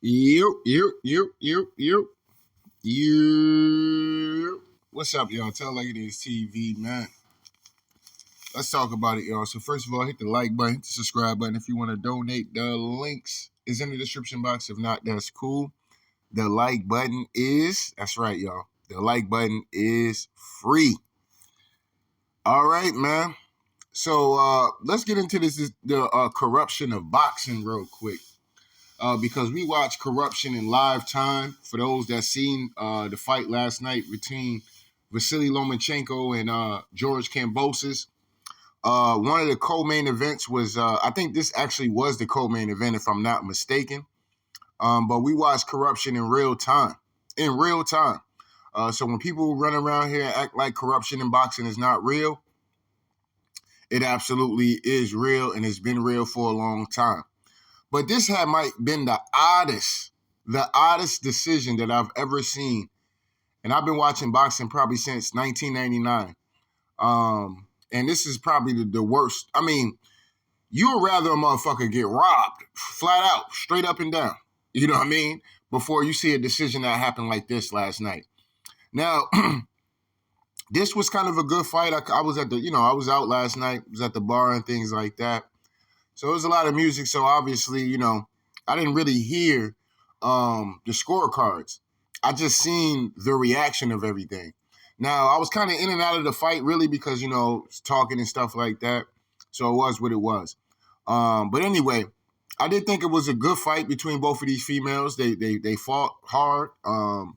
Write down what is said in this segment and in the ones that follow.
You. What's up, y'all? Tell like it is TV, man. Let's talk about it, y'all. So first of all, hit the like button, hit the subscribe button. If you want to donate, the links is in the description box. If not, that's cool. The like button that's right, y'all. The like button is free. All right, man. So let's get into the corruption of boxing real quick. Because we watched Corruption in live time. For those that seen the fight last night between Vasily Lomachenko and George Kambosos. One of the co-main events was, I think this actually was the co-main event if I'm not mistaken. But we watched Corruption in real time. So when people run around here and act like corruption in boxing is not real, it absolutely is real, and it's been real for a long time. But this might been the oddest decision that I've ever seen. And I've been watching boxing probably since 1999. And this is probably the worst. I mean, you would rather a motherfucker get robbed, flat out, straight up and down. You know what I mean? Before you see a decision that happened like this last night. Now, this was kind of a good fight. I was I was out last night, was at the bar and things like that. So it was a lot of music. So obviously, I didn't really hear the scorecards. I just seen the reaction of everything. Now, I was kind of in and out of the fight, really, because, talking and stuff like that. So it was what it was. But anyway, I did think it was a good fight between both of these females. They fought hard. And,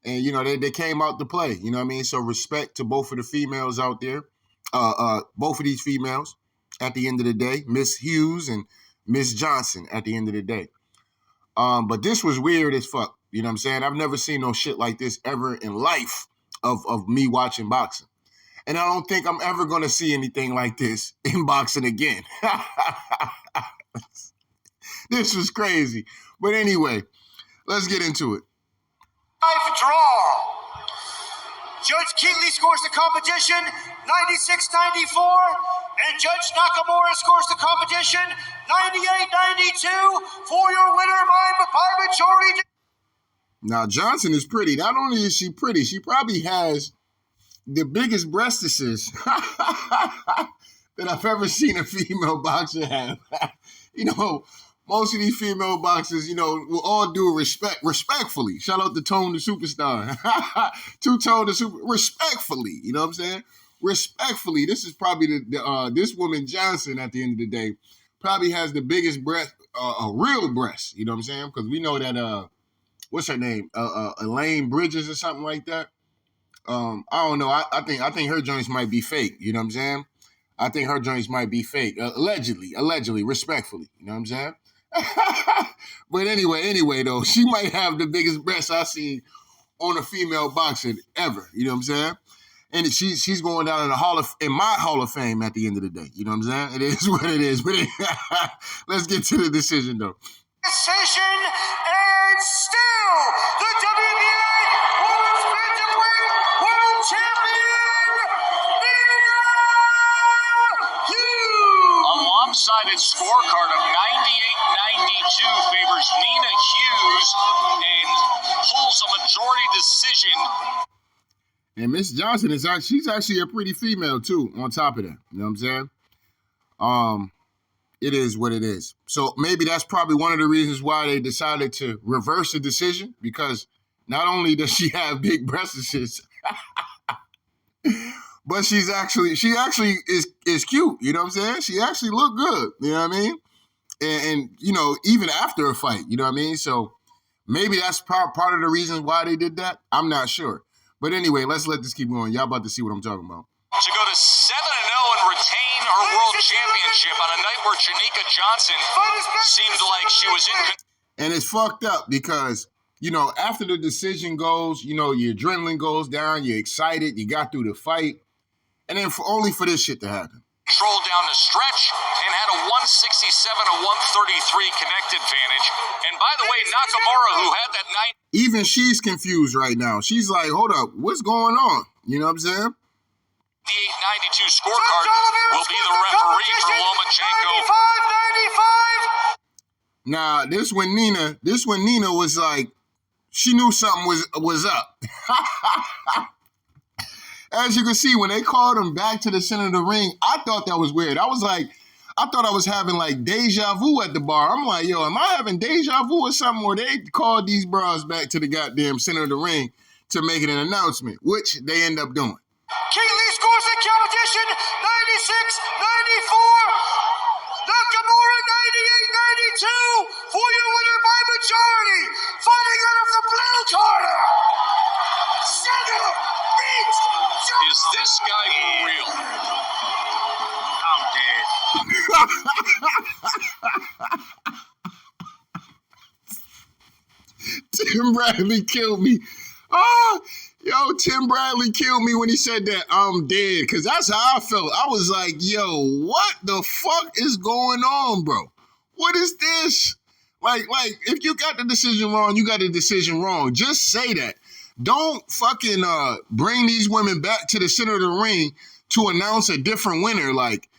they came out to play. You know what I mean? So respect to both of the females out there. Both of these females. At the end of the day, Miss Hughes and Miss Johnson at the end of the day. But this was weird as fuck. You know what I'm saying? I've never seen no shit like this ever in life of me watching boxing. And I don't think I'm ever going to see anything like this in boxing again. This was crazy. But anyway, let's get into it. Draw. Judge Keatley scores the competition 96-94, and Judge Nakamura scores the competition 98-92 for your winner by majority. Now, Johnson is pretty. Not only is she pretty, she probably has the biggest breastises that I've ever seen a female boxer have. Most of these female boxers, with all due respectfully. Shout out to Tone the Superstar. Two-Tone the Super, respectfully. You know what I'm saying? Respectfully. This is probably this woman Johnson at the end of the day probably has the biggest breast, a real breast. You know what I'm saying? Because we know that, what's her name? Elaine Bridges or something like that. I don't know. I think her joints might be fake. You know what I'm saying? I think her joints might be fake. Allegedly, respectfully. You know what I'm saying? But anyway, though, she might have the biggest breasts I've seen on a female boxer ever. You know what I'm saying? And she's going down in my Hall of Fame at the end of the day. You know what I'm saying? It is what it is. But let's get to the decision, though. Decision, and still the WBA Women's Bantamweight World Champion, Nina Hughes. A lopsided scorecard of 98-92 favors Nina Hughes and pulls a majority decision. And Miss Johnson she's actually a pretty female too, on top of that. You know what I'm saying? It is what it is. So maybe that's probably one of the reasons why they decided to reverse the decision, because not only does she have big breasts, but she actually is cute. You know what I'm saying? She actually looked good. You know what I mean? And even after a fight, you know what I mean? So maybe that's part of the reason why they did that. I'm not sure. But anyway, let's let this keep going. Y'all about to see what I'm talking about. To go to 7-0 and retain her world championship on a night where Janika Johnson seemed like she was in. And it's fucked up because, after the decision goes, your adrenaline goes down, you're excited, you got through the fight, and then only for this shit to happen. Controlled down the stretch and had a 167-133 connect advantage. And by the way, Nakamura, who had that night. Even she's confused right now. She's like, hold up, what's going on? You know what I'm saying? The 892 scorecard will be the referee for Lomachenko. Now, this when Nina was like, she knew something was up. As you can see, when they called him back to the center of the ring, I thought that was weird. I thought I was having like deja vu at the bar. I'm like, yo, am I having deja vu or something? Where they called these bras back to the goddamn center of the ring to make it an announcement, which they end up doing. Keith Lee scores the competition, 96-94. Nakamura, 98-92 for your winner by majority. Fighting out of the blue corner, Cedric Beats. Is this guy for real? I'm dead. Tim Bradley killed me. Oh, yo, Tim Bradley killed me when he said that I'm dead, because that's how I felt. I was like, yo, what the fuck is going on, bro? What is this? Like, if you got the decision wrong, you got the decision wrong. Just say that. Don't fucking bring these women back to the center of the ring to announce a different winner. Like,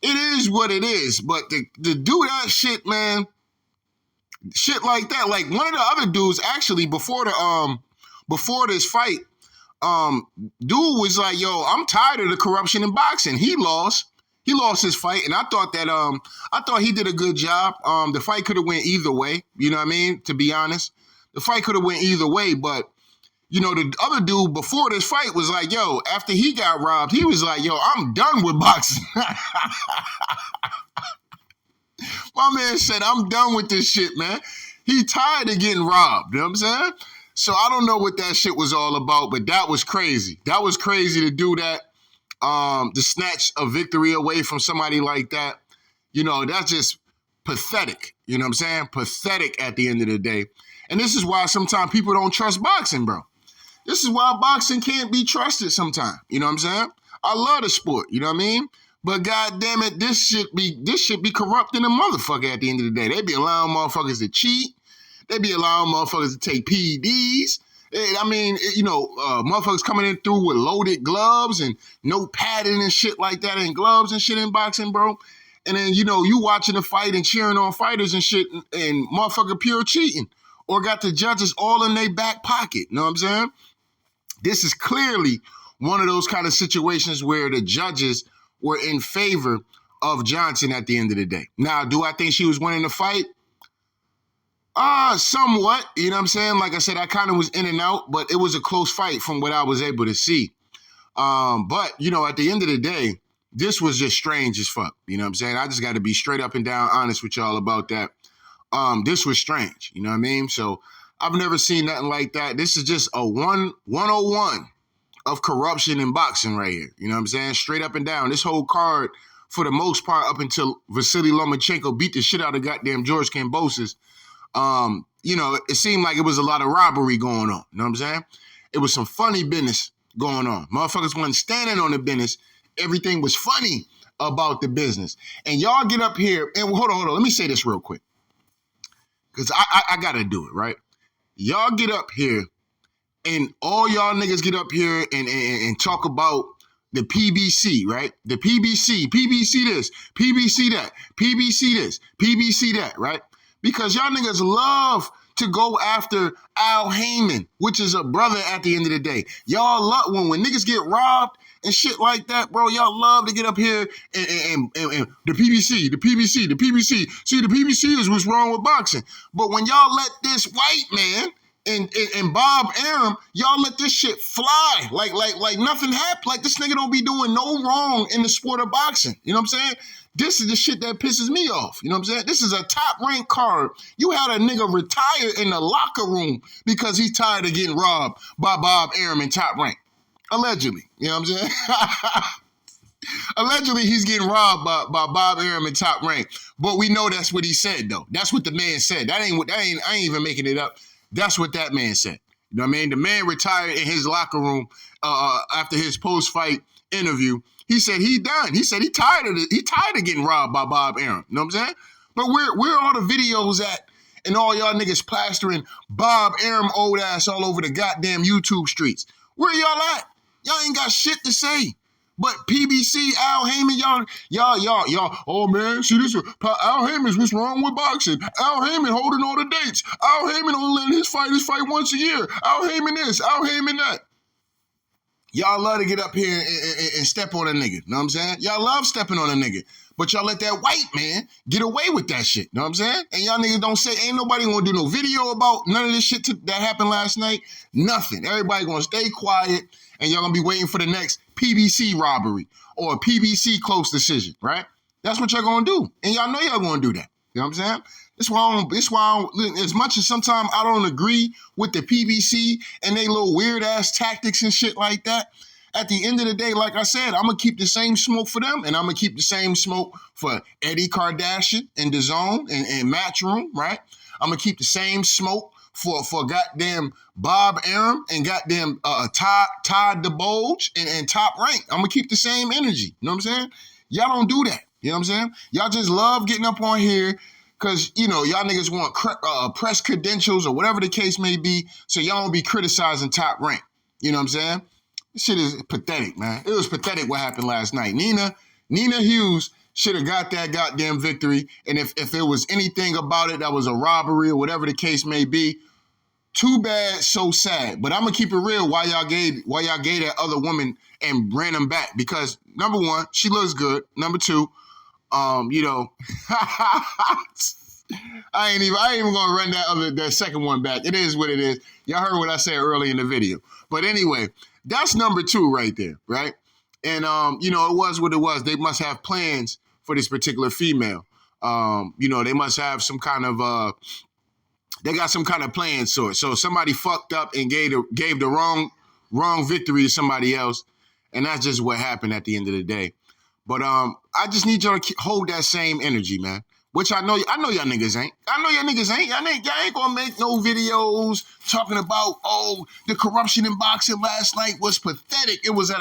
it is what it is. But to do that shit, man, shit like that. Like, one of the other dudes, actually, before this fight, dude was like, yo, I'm tired of the corruption in boxing. He lost his fight, and I thought he did a good job. The fight could have went either way, you know what I mean? To be honest, the fight could have went either way, but you know, the other dude before this fight was like, yo, after he got robbed, he was like, yo, I'm done with boxing. My man said, I'm done with this shit, man. He tired of getting robbed, you know what I'm saying? So I don't know what that shit was all about, but that was crazy. That was crazy to do that, to snatch a victory away from somebody like that. You know, that's just pathetic. You know what I'm saying? Pathetic at the end of the day. And this is why sometimes people don't trust boxing, bro. This is why boxing can't be trusted sometimes. You know what I'm saying? I love the sport, you know what I mean? But God damn it, this should be corrupting a motherfucker at the end of the day. They be allowing motherfuckers to cheat. They be allowing motherfuckers to take PEDs. I mean, you know, motherfuckers coming in through with loaded gloves and no padding and shit like that, and gloves and shit in boxing, bro. And then, you know, you watching the fight and cheering on fighters and shit, and motherfucker pure cheating. Or got the judges all in their back pocket. You know what I'm saying? This is clearly one of those kind of situations where the judges were in favor of Johnson at the end of the day. Now, do I think she was winning the fight? Somewhat. You know what I'm saying? Like I said, I kind of was in and out, but it was a close fight from what I was able to see. But, you know, at the end of the day, this was just strange as fuck. You know what I'm saying? I just got to be straight up and down honest with y'all about that. This was strange. You know what I mean? So I've never seen nothing like that. This is just a 101 of corruption in boxing right here. You know what I'm saying? Straight up and down. This whole card, for the most part, up until Vasily Lomachenko beat the shit out of goddamn George Kambosos, you know, it seemed like it was a lot of robbery going on. You know what I'm saying? It was some funny business going on. Motherfuckers wasn't standing on the business. Everything was funny about the business. And y'all get up here, and hold on. Let me say this real quick, because I got to do it, right? Y'all get up here, and all y'all niggas get up here and talk about the PBC, right? The PBC this, PBC that, PBC this, PBC that, right? Because y'all niggas love to go after Al Heyman, which is a brother at the end of the day. Y'all love, when niggas get robbed and shit like that, bro, y'all love to get up here and the PBC. See, the PBC is what's wrong with boxing. But when y'all let this white man and Bob Arum, y'all let this shit fly like nothing happened. Like, this nigga don't be doing no wrong in the sport of boxing. You know what I'm saying? This is the shit that pisses me off. You know what I'm saying? This is a top-ranked card. You had a nigga retire in the locker room because he's tired of getting robbed by Bob Arum in Top Rank. Allegedly. You know what I'm saying? Allegedly, he's getting robbed by Bob Arum in Top Rank. But we know that's what he said, though. That's what the man said. I ain't even making it up. That's what that man said. You know what I mean? The man retired in his locker room after his post-fight interview. He said he done. He said he tired of getting robbed by Bob Arum. You know what I'm saying? But where all the videos at and all y'all niggas plastering Bob Arum old ass all over the goddamn YouTube streets? Where y'all at? Y'all ain't got shit to say. But PBC, Al Heyman, y'all, oh man, see this, Al Heyman's what's wrong with boxing. Al Heyman holding all the dates. Al Heyman only letting his fighters fight once a year. Al Heyman this, Al Heyman that. Y'all love to get up here and step on a nigga, know what I'm saying? Y'all love stepping on a nigga, but y'all let that white man get away with that shit, know what I'm saying? And y'all niggas don't say, ain't nobody gonna do no video about none of this shit that happened last night. Nothing. Everybody gonna stay quiet, and y'all gonna be waiting for the next PBC robbery or a PBC close decision, right? That's what y'all gonna do, and y'all know y'all gonna do that. You know what I'm saying? That's why as much as sometimes I don't agree with the PBC and they little weird ass tactics and shit like that, at the end of the day, like I said, I'm gonna keep the same smoke for them, and I'm gonna keep the same smoke for Eddie Kardashian and DAZN and Matchroom, right? I'm gonna keep the same smoke for goddamn Bob Arum and goddamn Todd DeBulge and Top Rank. I'm gonna keep the same energy. You know what I'm saying? Y'all don't do that. You know what I'm saying? Y'all just love getting up on here because, you know, y'all niggas want press credentials or whatever the case may be, so y'all don't be criticizing Top Rank. You know what I'm saying? This shit is pathetic, man. It was pathetic what happened last night. Nina Hughes should have got that goddamn victory, and if it was anything about it that was a robbery or whatever the case may be, too bad, so sad. But I'm gonna keep it real. Why y'all gave that other woman and ran them back? Because number one, she looks good. Number two, you know, I ain't even gonna run that second one back. It is what it is. Y'all heard what I said early in the video. But anyway, that's number two right there, right? And you know, it was what it was. They must have plans for this particular female. You know, they must have some kind of they got some kind of plan sort. So somebody fucked up and gave the wrong victory to somebody else, and that's just what happened at the end of the day. But I just need y'all to hold that same energy, man. Which I know y'all niggas ain't. Y'all ain't gonna make no videos talking about, oh, the corruption in boxing last night was pathetic. It was at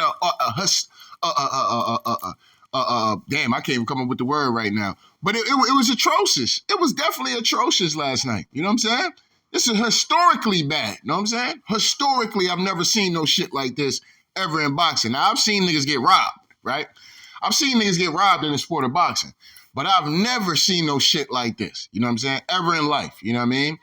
damn, I can't even come up with the word right now. But it was atrocious. It was definitely atrocious last night. You know what I'm saying? This is historically bad. You know what I'm saying? Historically, I've never seen no shit like this ever in boxing. Now, I've seen niggas get robbed, right? I've seen niggas get robbed in the sport of boxing. But I've never seen no shit like this. You know what I'm saying? Ever in life. You know what I mean?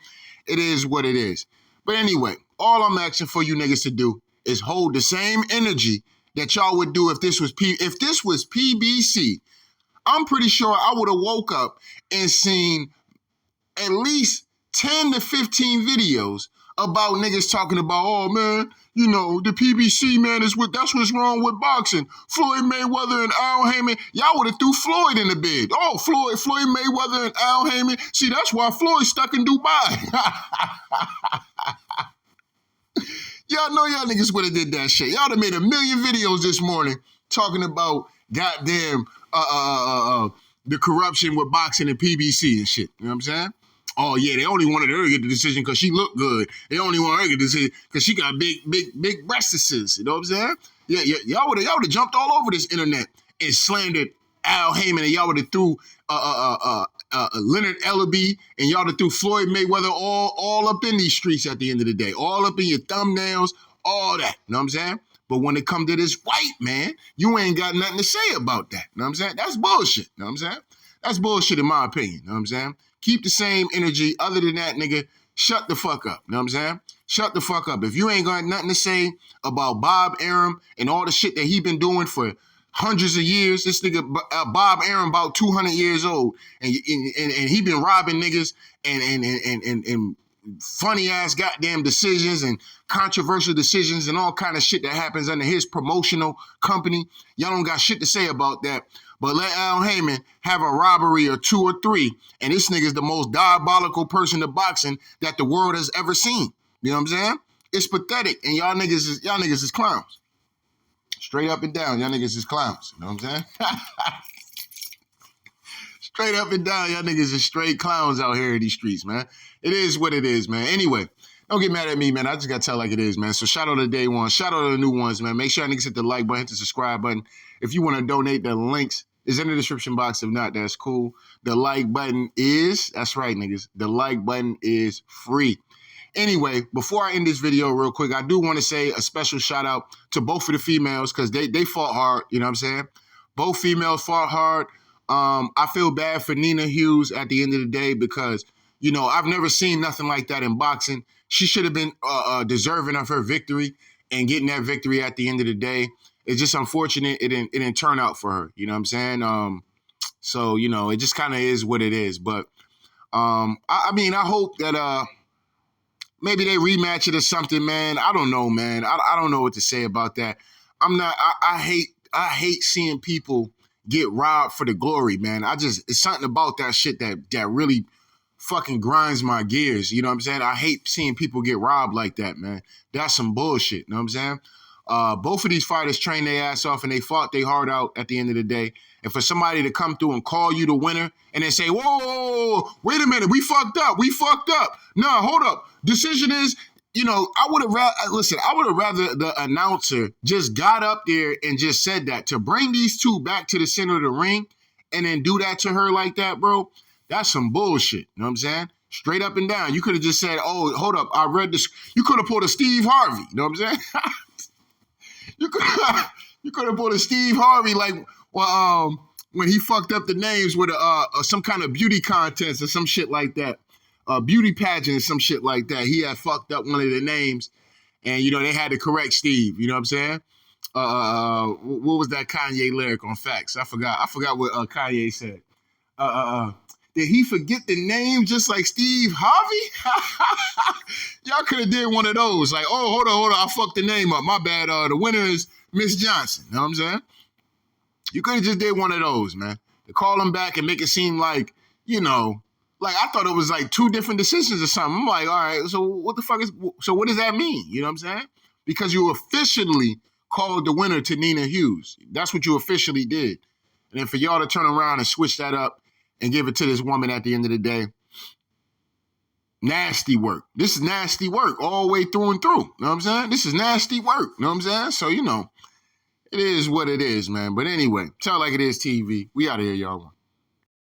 It is what it is. But anyway, all I'm asking for you niggas to do is hold the same energy that y'all would do if this was PBC. I'm pretty sure I would have woke up and seen at least 10 to 15 videos about niggas talking about, oh man, you know, the PBC, man, that's what's wrong with boxing. Floyd Mayweather and Al Heyman. Y'all would have threw Floyd in the bed. Oh, Floyd Mayweather and Al Heyman. See, that's why Floyd's stuck in Dubai. Y'all know y'all niggas would have did that shit. Y'all would have made a million videos this morning talking about goddamn the corruption with boxing and PBC and shit. You know what I'm saying? Oh yeah, they only wanted her to get the decision because she looked good. They only want her to get the decision because she got big breastises. You know what I'm saying? Yeah, y'all would have jumped all over this internet and slandered Al Heyman, and y'all would have threw Leonard Ellaby, and y'all would have threw Floyd Mayweather all up in these streets at the end of the day, all up in your thumbnails, all that. You know what I'm saying? But when it come to this white man, you ain't got nothing to say about that. You know what I'm saying? That's bullshit. You know what I'm saying? That's bullshit in my opinion. You know what I'm saying? Keep the same energy. Other than that, nigga, shut the fuck up. You know what I'm saying? Shut the fuck up. If you ain't got nothing to say about Bob Arum and all the shit that he been doing for hundreds of years, this nigga Bob Arum about 200 years old, and he been robbing niggas and funny ass goddamn decisions and controversial decisions and all kind of shit that happens under his promotional company. Y'all don't got shit to say about that. But let Al Heyman have a robbery or two or three, and this nigga's the most diabolical person to boxing that the world has ever seen. You know what I'm saying? It's pathetic, and y'all niggas is clowns. Straight up and down, y'all niggas is clowns. You know what I'm saying? Straight up and down, y'all niggas is straight clowns out here in these streets, man. It is what it is, man. Anyway, don't get mad at me, man. I just got to tell like it is, man. So shout out to day one. Shout out to the new ones, man. Make sure y'all niggas hit the like button, hit the subscribe button. If you want to donate, the links is in the description box. If not, that's cool. The like button is, that's right, niggas. The like button is free. Anyway, before I end this video real quick, I do want to say a special shout out to both of the females because they fought hard. You know what I'm saying? Both females fought hard. I feel bad for Nina Hughes at the end of the day because, you know, I've never seen nothing like that in boxing. She should have been deserving of her victory and getting that victory at the end of the day. It's just unfortunate it didn't turn out for her. You know what I'm saying? So, you know, it just kind of is what it is. But, I mean, I hope that maybe they rematch it or something, man. I don't know, man. I don't know what to say about that. I hate seeing people get robbed for the glory, man. It's something about that shit that really fucking grinds my gears. You know what I'm saying? I hate seeing people get robbed like that, man. That's some bullshit. You know what I'm saying? Both of these fighters trained their ass off and they fought their heart out at the end of the day. And for somebody to come through and call you the winner and then say, whoa, wait a minute, we fucked up. No, hold up. Decision is, you know, I would have rather the announcer just got up there and just said that. To bring these two back to the center of the ring and then do that to her like that, bro, that's some bullshit. You know what I'm saying? Straight up and down. You could have just said, oh, hold up, I read this. You could have pulled a Steve Harvey. You know what I'm saying? You could have pulled a Steve Harvey like, well, when he fucked up the names with some kind of beauty contest or some shit like that. Beauty pageant or some shit like that. He had fucked up one of the names and, you know, they had to correct Steve. You know what I'm saying? What was that Kanye lyric on Facts? I forgot what Kanye said. Did he forget the name just like Steve Harvey? Y'all could have did one of those. Like, oh, hold on, I fucked the name up. My bad. The winner is Miss Johnson. You know what I'm saying? You could have just did one of those, man. To call him back and make it seem like, you know, like I thought it was like two different decisions or something. I'm like, all right, so what does that mean? You know what I'm saying? Because you officially called the winner to Nina Hughes. That's what you officially did. And then for y'all to turn around and switch that up and give it to this woman at the end of the day, nasty work. This is nasty work all the way through and through. You know what I'm saying? This is nasty work. You know what I'm saying? So, you know, it is what it is, man. But anyway, Tell Like It Is TV. We out of here, y'all.